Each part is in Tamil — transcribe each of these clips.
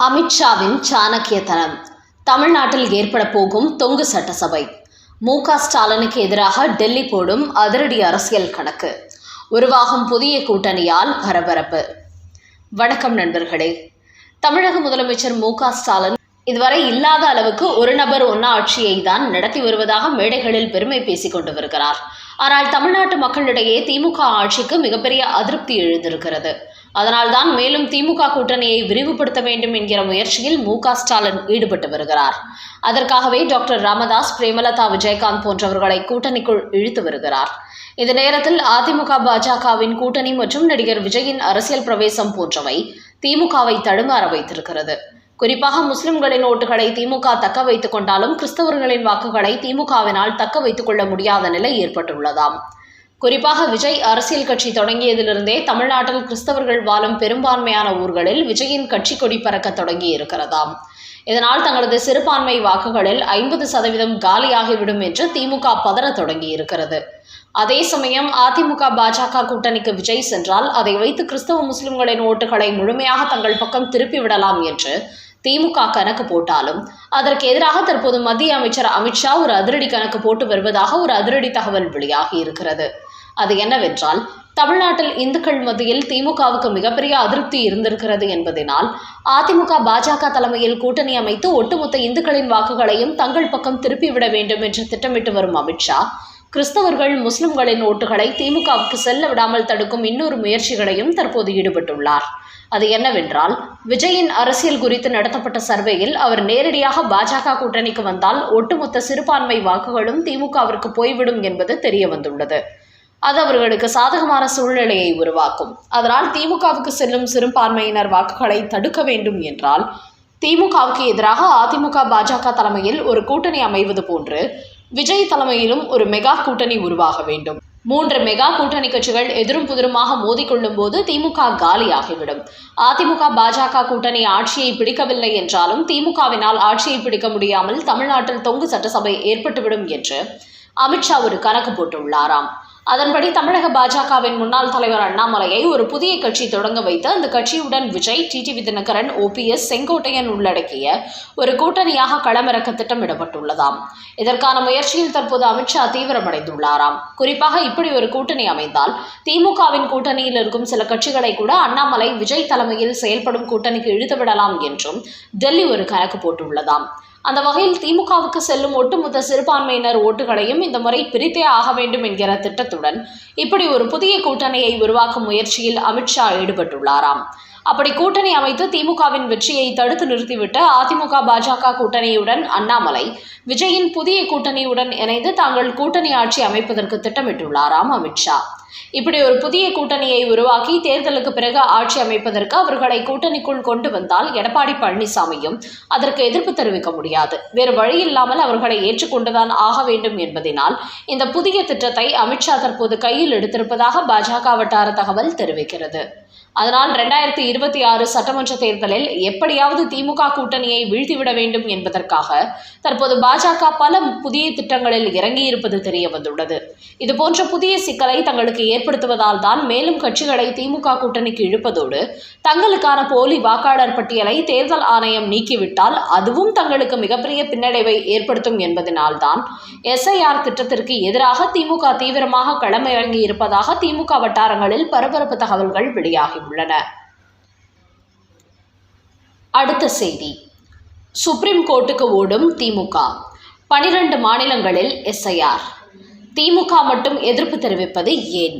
அமித்ஷாவின் சாணக்கியத்தனம். தமிழ்நாட்டில் ஏற்பட போகும் தொங்கு சட்டசபை. மு.க. ஸ்டாலினுக்கு எதிராக டெல்லி போடும் அதிரடி அரசியல் கணக்கு. உருவாகும் புதிய கூட்டணியால் பரபரப்பு. வணக்கம் நண்பர்களே. தமிழக முதலமைச்சர் மு.க. ஸ்டாலின் இதுவரை இல்லாத அளவுக்கு ஒரு நபர் ஒன்னா ஆட்சியை தான் நடத்தி வருவதாக மேடைகளில் பெருமை பேசிக் கொண்டு வருகிறார். ஆனால் தமிழ்நாட்டு மக்களிடையே திமுக ஆட்சிக்கு மிகப்பெரிய அதிருப்தி எழுந்திருக்கிறது. அதனால்தான் மேலும் திமுக கூட்டணியை விரிவுபடுத்த வேண்டும் என்கிற முயற்சியில் மு.க. ஸ்டாலின் ஈடுபட்டு வருகிறார். அதற்காகவே டாக்டர் ராமதாஸ், பிரேமலதா விஜயகாந்த் போன்றவர்களை கூட்டணிக்குள் இழுத்து வருகிறார். இந்த நேரத்தில் அதிமுக பாஜகவின் கூட்டணி மற்றும் நடிகர் விஜயின் அரசியல் பிரவேசம் போன்றவை திமுகவை தடுமாற வைத்திருக்கிறது. குறிப்பாக முஸ்லிம்களின் ஓட்டுகளை திமுக தக்க வைத்துக் கொண்டாலும் கிறிஸ்தவர்களின் வாக்குகளை திமுகவினால் தக்க வைத்துக் கொள்ள முடியாத நிலை ஏற்பட்டுள்ளதாம். குறிப்பாக விஜய் அரசியல் கட்சி தொடங்கியதிலிருந்தே தமிழ்நாட்டில் கிறிஸ்தவர்கள் வாழும் பெரும்பான்மையான ஊர்களில் விஜயின் கட்சி கொடி பறக்க தொடங்கி இருக்கிறதாம். இதனால் தங்களது சிறுபான்மை வாக்குகளில் 50% காலியாகிவிடும் என்று திமுக பதற தொடங்கி இருக்கிறது. அதே சமயம் அதிமுக பாஜக கூட்டணிக்கு விஜய் சென்றால் அதை வைத்து கிறிஸ்தவ முஸ்லிம்களின் ஓட்டுகளை முழுமையாக தங்கள் பக்கம் திருப்பிவிடலாம் என்று திமுக கணக்கு போட்டாலும் அதற்கு எதிராக தற்போது மத்திய அமைச்சர் அமித்ஷா ஒரு அதிரடி கணக்கு போட்டு வருவதாக ஒரு அதிரடி தகவல் வெளியாகி இருக்கிறது. அது என்னவென்றால், தமிழ்நாட்டில் இந்துக்கள் மத்தியில் திமுகவுக்கு மிகப்பெரிய அதிருப்தி இருந்திருக்கிறது என்பதனால் அதிமுக பாஜக தலைமையில் கூட்டணி அமைத்து ஒட்டுமொத்த இந்துக்களின் வாக்குகளையும் தங்கள் பக்கம் திருப்பிவிட வேண்டும் என்று திட்டமிட்டு வரும் அமித்ஷா, கிறிஸ்தவர்கள் முஸ்லிம்களின் ஓட்டுகளை திமுகவுக்கு செல்ல விடாமல் தடுக்கும் இன்னொரு முயற்சிகளையும் தற்போது ஈடுபட்டுள்ளார். அது என்னவென்றால், விஜயின் அரசியல் குறித்து நடத்தப்பட்ட சர்வேயில் அவர் நேரடியாக பாஜக கூட்டணிக்கு வந்தால் ஒட்டுமொத்த சிறுபான்மை வாக்குகளும் திமுகவிற்கு போய்விடும் என்பது தெரிய வந்துள்ளது. அது அவர்களுக்கு சாதகமான சூழ்நிலையை உருவாக்கும். அதனால் திமுகவுக்கு செல்லும் சிறுபான்மையினர் வாக்குகளை தடுக்க வேண்டும் என்றால் திமுகவுக்கு எதிராக அதிமுக பாஜக தலைமையில் ஒரு கூட்டணி அமைவது போன்று விஜய் தலைமையிலும் ஒரு மெகா கூட்டணி உருவாக வேண்டும். 3 மெகா கூட்டணி கட்சிகள் எதிரும் புதிருமாக மோதிக்கொள்ளும் போது திமுக காலியாகிவிடும். அதிமுக பாஜக கூட்டணி ஆட்சியை பிடிக்கவில்லை என்றாலும் திமுகவினால் ஆட்சியை பிடிக்க முடியாமல் தமிழ்நாட்டில் தொங்கு சட்டசபை ஏற்பட்டுவிடும் என்று அமித்ஷா ஒரு கணக்கு போட்டுள்ளாராம். அதன்படி தமிழக பாஜகவின் முன்னாள் தலைவர் அண்ணாமலையை ஒரு புதிய கட்சி தொடங்க வைத்து அந்த கட்சியுடன் விஜய், டிடிவி தினகரன், OPS, செங்கோட்டையன் உள்ளடக்கிய ஒரு கூட்டணியாக களமிறக்க திட்டமிடப்பட்டுள்ளதாம். இதற்கான முயற்சியில் தற்போது அமித்ஷா தீவிரமடைந்துள்ளாராம். குறிப்பாக இப்படி ஒரு கூட்டணி அமைந்தால் திமுகவின் கூட்டணியில் இருக்கும் சில கட்சிகளை கூட அண்ணாமலை, விஜய் தலைமையில் செயல்படும் கூட்டணிக்கு இழுத்துவிடலாம் என்றும் டெல்லி ஒரு கணக்கு போட்டுள்ளதாம். அந்த வகையில் திமுகவுக்கு செல்லும் ஒட்டுமொத்த சிறுபான்மையினர் ஓட்டுகளையும் இந்த முறை பிரித்தே ஆக வேண்டும் என்கிற திட்டத்துடன் இப்படி ஒரு புதிய கூட்டணியை உருவாக்கும் முயற்சியில் அமித்ஷா ஈடுபட்டுள்ளாராம். அப்படி கூட்டணி அமைத்து திமுகவின் வெற்றியை தடுத்து நிறுத்திவிட்டு அதிமுக பாஜக கூட்டணியுடன் அண்ணாமலை, விஜயின் புதிய கூட்டணியுடன் இணைந்து தாங்கள் கூட்டணி ஆட்சி அமைப்பதற்கு திட்டமிட்டுள்ளாராம் அமித்ஷா. இப்படி ஒரு புதிய கூட்டணியை உருவாக்கி தேர்தலுக்கு பிறகு ஆட்சி அமைப்பதற்கு அவர்களை கூட்டணிக்குள் கொண்டு வந்தால் எடப்பாடி பழனிசாமியும் அதற்கு எதிர்ப்பு தெரிவிக்க முடியாது. வேறு வழியில்லாமல் அவர்களை ஏற்றுக்கொண்டுதான் ஆக வேண்டும் என்பதனால் இந்த புதிய திட்டத்தை அமித்ஷா தற்போது கையில் எடுத்திருப்பதாக பாஜக வட்டார தகவல் தெரிவிக்கிறது. அதனால் 2026 சட்டமன்ற தேர்தலில் எப்படியாவது திமுக கூட்டணியை வீழ்த்திவிட வேண்டும் என்பதற்காக தற்போது பாஜக பல புதிய திட்டங்களில் இறங்கியிருப்பது தெரிய வந்துள்ளது. இதுபோன்ற புதிய சிக்கலை தங்களுக்கு ஏற்படுத்துவதால் தான் மேலும் கட்சிகளை திமுக கூட்டணிக்கு இழுப்பதோடு தங்களுக்கான போலி வாக்காளர் பட்டியலை தேர்தல் ஆணையம் நீக்கிவிட்டால் அதுவும் தங்களுக்கு மிகப்பெரிய பின்னடைவை ஏற்படுத்தும் என்பதனால்தான் SIR திட்டத்திற்கு எதிராக திமுக தீவிரமாக களமிறங்கி இருப்பதாக திமுக வட்டாரங்களில் பரபரப்பு தகவல்கள் வெளியாகி உள்ளன. அடுத்த செய்தி. சுப்ரீம் கோர்ட்டுக்கு ஓடும் திமுக. 12 மாநிலங்களில் SIR. திமுக மட்டும் எதிர்ப்பு தெரிவிப்பது ஏன்?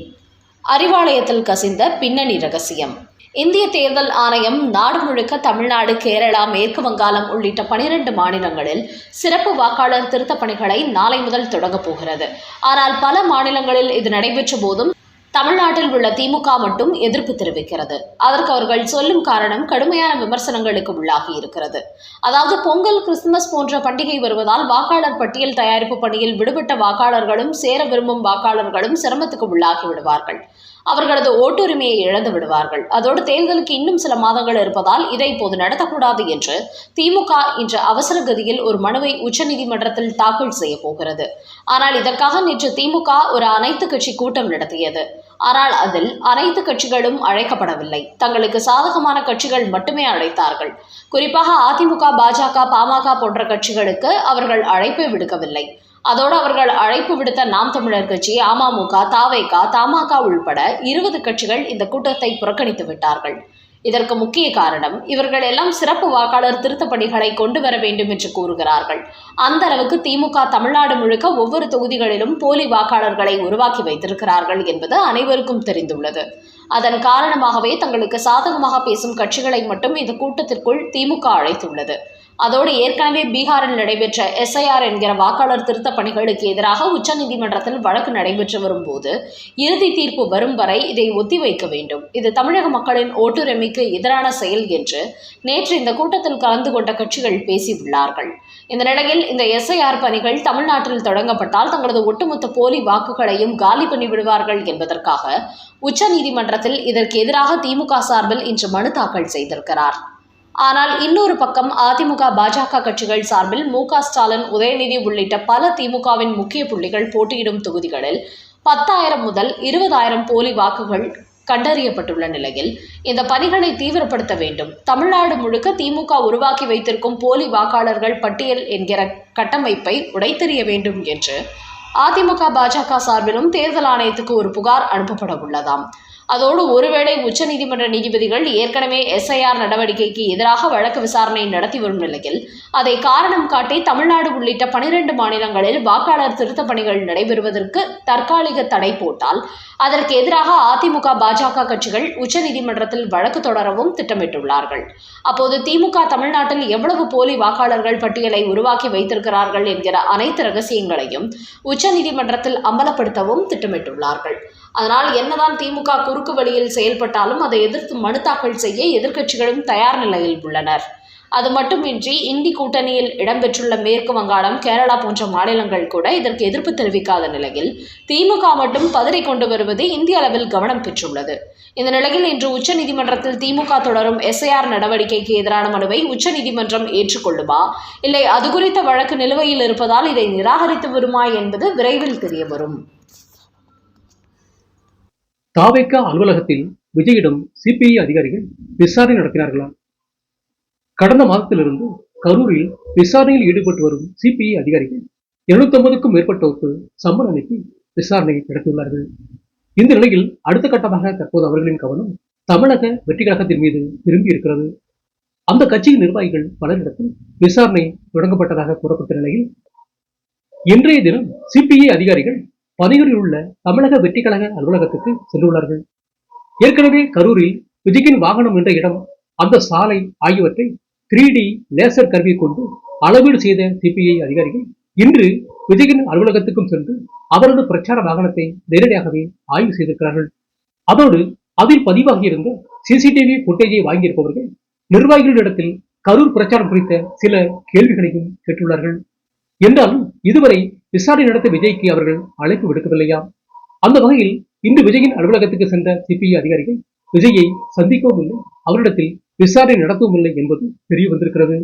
அறிவாலயத்தில் கசிந்த பின்னணி ரகசியம். இந்திய தேர்தல் ஆணையம் நாடு முழுக்க தமிழ்நாடு, கேரளா, மேற்கு வங்காளம் உள்ளிட்ட 12 மாநிலங்களில் சிறப்பு வாக்காளர் திருத்தப் பணிகளை நாளை முதல் தொடங்கப் போகிறது. ஆனால் பல மாநிலங்களில் இது நடைபெற்ற போதும் தமிழ்நாட்டில் உள்ள திமுக மட்டும் எதிர்ப்பு தெரிவிக்கிறது. அதற்கு அவர்கள் சொல்லும் காரணம் கடுமையான விமர்சனங்களுக்கு உள்ளாகி இருக்கிறது. அதாவது பொங்கல், கிறிஸ்துமஸ் போன்ற பண்டிகை வருவதால் வாக்காளர் பட்டியல் தயாரிப்பு பணியில் விடுபட்ட வாக்காளர்களும் சேர விரும்பும் வாக்காளர்களும் சிரமத்துக்கு உள்ளாகி விடுவார்கள். அவர்களது ஓட்டுரிமையை இழந்து விடுவார்கள். அதோடு தேர்தலுக்கு இன்னும் சில மாதங்கள் இருப்பதால் இதை இப்போது நடத்தக்கூடாது என்று திமுக இன்று அவசர கதியில் ஒரு மனுவை உச்சநீதிமன்றத்தில் தாக்கல் செய்ய போகிறது. ஆனால் இதற்காக நேற்று திமுக ஒரு அனைத்து கட்சி கூட்டம் நடத்தியது. ஆனால் அதில் அனைத்து கட்சிகளும் அழைக்கப்படவில்லை. தங்களுக்கு சாதகமான கட்சிகள் மட்டுமே அழைத்தார்கள். குறிப்பாக அதிமுக, பாஜக, பாமக போன்ற கட்சிகளுக்கு அவர்கள் அழைப்பை விடுக்கவில்லை. அதோடு அவர்கள் அழைப்பு விடுத்த நாம் தமிழர் கட்சி, அமமுக, தவேக, தமாக உள்பட 20 கட்சிகள் இந்த கூட்டத்தை புறக்கணித்து விட்டார்கள். இதற்கு முக்கிய காரணம், இவர்கள் எல்லாம் சிறப்பு வாக்காளர் திருத்தப் பணிகளை கொண்டு வர வேண்டும் என்று கூறுகிறார்கள். அந்த அளவுக்கு திமுக தமிழ்நாடு முழுக்க ஒவ்வொரு தொகுதிகளிலும் போலி வாக்காளர்களை உருவாக்கி வைத்திருக்கிறார்கள் என்பது அனைவருக்கும் தெரிந்துள்ளது. அதன் காரணமாகவே தங்களுக்கு சாதகமாக பேசும் கட்சிகளை மட்டும் இந்த கூட்டத்திற்குள் திமுக அழைத்துள்ளது. அதோடு ஏற்கனவே பீகாரில் நடைபெற்ற SIR என்கிற வாக்காளர் திருத்த பணிகளுக்கு எதிராக உச்சநீதிமன்றத்தில் வழக்கு நடைபெற்று வரும்போது இறுதி தீர்ப்பு வரும் வரை இதை ஒத்திவைக்க வேண்டும், இது தமிழக மக்களின் ஓட்டுரிமைக்கு எதிரான செயல் என்று நேற்று இந்த கூட்டத்தில் கலந்து கொண்ட கட்சிகள் பேசியுள்ளார்கள். இந்த நிலையில் இந்த SIR பணிகள் தமிழ்நாட்டில் தொடங்கப்பட்டால் தங்களது ஒட்டுமொத்த போலி வாக்குகளையும் காலி பண்ணிவிடுவார்கள் என்பதற்காக உச்சநீதிமன்றத்தில் இதற்கு எதிராக திமுக சார்பில் இன்று மனு தாக்கல் செய்திருக்கிறார். ஆனால் இன்னொரு பக்கம் அதிமுக, பாஜக கட்சிகள் சார்பில் மு.க. ஸ்டாலின், உதயநிதி உள்ளிட்ட பல திமுகவின் முக்கிய புள்ளிகள் போட்டியிடும் தொகுதிகளில் 10,000 முதல் 20,000 போலி வாக்குகள் கண்டறியப்பட்டுள்ள நிலையில் இந்த பணிகளை தீவிரப்படுத்த வேண்டும், தமிழ்நாடு முழுக்க திமுக உருவாக்கி வைத்திருக்கும் போலி வாக்காளர்கள் பட்டியல் என்கிற கட்டமைப்பை உடைத்தெறிய வேண்டும் என்று அதிமுக, பாஜக சார்பிலும் தேர்தல் ஆணையத்துக்கு ஒரு புகார் அனுப்பப்பட உள்ளதாம். அதோடு ஒருவேளை உச்சநீதிமன்ற நீதிபதிகள் ஏற்கனவே SIR நடவடிக்கைக்கு எதிராக வழக்கு விசாரணை நடத்தி வரும் நிலையில் அதை காரணம் காட்டி தமிழ்நாடு உள்ளிட்ட 12 மாநிலங்களில் வாக்காளர் திருத்தப் பணிகள் நடைபெறுவதற்கு தற்காலிக தடை போட்டால் அதற்கு எதிராக அதிமுக, பாஜக கட்சிகள் உச்சநீதிமன்றத்தில் வழக்கு தொடரவும் திட்டமிட்டுள்ளார்கள். அப்போது திமுக தமிழ்நாட்டில் எவ்வளவு போலி வாக்காளர்கள் பட்டியலை உருவாக்கி வைத்திருக்கிறார்கள் என்கிற அனைத்து ரகசியங்களையும் உச்சநீதிமன்றத்தில் அம்பலப்படுத்தவும் திட்டமிட்டுள்ளார்கள். அதனால் என்னதான் திமுக குறுக்கு வழியில் செயல்பட்டாலும் அதை எதிர்த்து மனு தாக்கல் செய்ய எதிர்க்கட்சிகளும் தயார் நிலையில் உள்ளனர். அது மட்டுமின்றி இந்தி கூட்டணியில் இடம்பெற்றுள்ள மேற்கு வங்காளம், கேரளா போன்ற மாநிலங்கள் கூட இதற்கு எதிர்ப்பு தெரிவிக்காத நிலையில் திமுக மட்டும் பதறி கொண்டு வருவது இந்திய அளவில் கவனம் பெற்றுள்ளது. இந்த நிலையில் இன்று உச்சநீதிமன்றத்தில் திமுக தொடரும் SIR நடவடிக்கைக்கு எதிரான மனுவை உச்சநீதிமன்றம் ஏற்றுக்கொள்ளுமா, இல்லை அது குறித்த வழக்கு நிலுவையில் இருப்பதால் இதை நிராகரித்து வருமா என்பது விரைவில் தெரியவரும். தவேக அலுவலகத்தில் விஜயிடம் CPI அதிகாரிகள் விசாரணை நடத்தினார்களா? கடந்த மாதத்திலிருந்து கரூரில் விசாரணையில் ஈடுபட்டு வரும் CPI அதிகாரிகள் 750க்கும் மேற்பட்டோருக்கு சம்மன் அனுப்பி விசாரணை நடத்தியுள்ளார்கள். இந்த நிலையில் அடுத்த கட்டமாக தற்போது அவர்களின் கவனம் தமிழக வெற்றி கழகத்தின் மீது திரும்பி இருக்கிறது. அந்த கட்சியின் நிர்வாகிகள் பலரிடத்தில் விசாரணை தொடங்கப்பட்டதாக கூறப்பட்ட நிலையில் இன்றைய தினம் CPI அதிகாரிகள் பனையூரில் உள்ள தமிழக வெற்றி கழக அலுவலகத்துக்கு சென்றுள்ளார்கள். ஏற்கனவே கரூரில் விஜயின் வாகனம் என்ற இடம், அந்த சாலை ஆகியவற்றை 3D லேசர் கருவியை கொண்டு அளவீடு செய்த CPI அதிகாரிகள் இன்று விஜயின் அலுவலகத்துக்கும் சென்று அவரது பிரச்சார வாகனத்தை நேரடியாகவே ஆய்வு செய்திருக்கிறார்கள். அதோடு அதில் பதிவாகியிருந்த CCTV புட்டேஜை வாங்கியிருப்பவர்கள் நிர்வாகிகளிடத்தில் கரூர் பிரச்சாரம் குறித்த சில கேள்விகளையும் கேட்டுள்ளார்கள். என்றாலும் இதுவரை விசாரணை நடத்த விஜய்க்கு அவர்கள் அழைப்பு விடுக்கவில்லையா? அந்த வகையில் இன்று விஜயின் அலுவலகத்துக்கு சென்ற CPI அதிகாரிகள் விஜயை சந்திக்கவும் இல்லை, அவரிடத்தில் விசாரணை நடத்தவும் இல்லை என்பது தெரிய வந்திருக்கிறது.